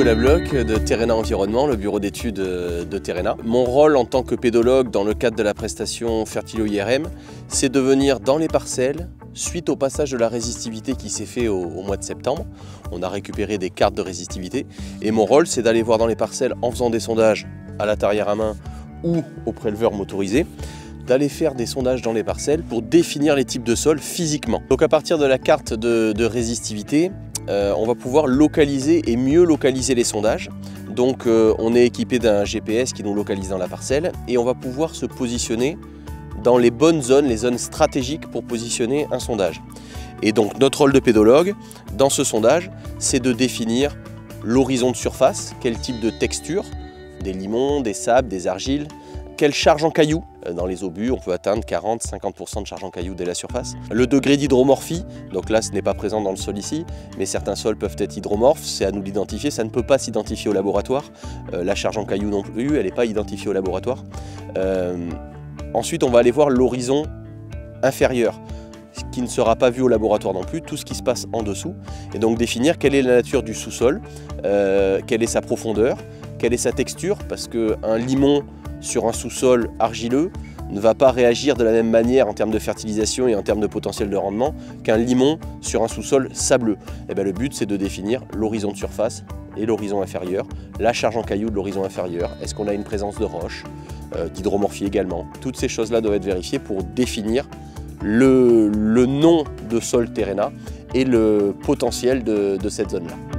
Nicolas Bloch de Terrena Environnement, le bureau d'études de Terrena. Mon rôle en tant que pédologue dans le cadre de la prestation Fertilo-IRM, c'est de venir dans les parcelles, suite au passage de la résistivité qui s'est fait au mois de septembre. On a récupéré des cartes de résistivité et mon rôle c'est d'aller voir dans les parcelles en faisant des sondages à la tarière à main ou au préleveur motorisé, d'aller faire des sondages dans les parcelles pour définir les types de sols physiquement. Donc à partir de la carte de résistivité, on va pouvoir localiser et mieux localiser les sondages. Donc on est équipé d'un GPS qui nous localise dans la parcelle et on va pouvoir se positionner dans les bonnes zones, les zones stratégiques pour positionner un sondage. Et donc notre rôle de pédologue dans ce sondage, c'est de définir l'horizon de surface, quel type de texture, des limons, des sables, des argiles, quelle charge en cailloux. Dans les obus, on peut atteindre 40-50% de charge en cailloux dès la surface. Le degré d'hydromorphie, donc là ce n'est pas présent dans le sol ici, mais certains sols peuvent être hydromorphes, c'est à nous d'identifier, ça ne peut pas s'identifier au laboratoire. La charge en cailloux non plus, elle n'est pas identifiée au laboratoire. Ensuite, on va aller voir l'horizon inférieur, qui ne sera pas vu au laboratoire non plus, tout ce qui se passe en dessous, et donc définir quelle est la nature du sous-sol, quelle est sa profondeur, quelle est sa texture, parce qu'un limon sur un sous-sol argileux ne va pas réagir de la même manière en termes de fertilisation et en termes de potentiel de rendement qu'un limon sur un sous-sol sableux. Et bien, le but c'est de définir l'horizon de surface et l'horizon inférieur, la charge en cailloux de l'horizon inférieur, est-ce qu'on a une présence de roche, d'hydromorphie également. Toutes ces choses-là doivent être vérifiées pour définir le nom de sol Terrena et le potentiel de cette zone-là.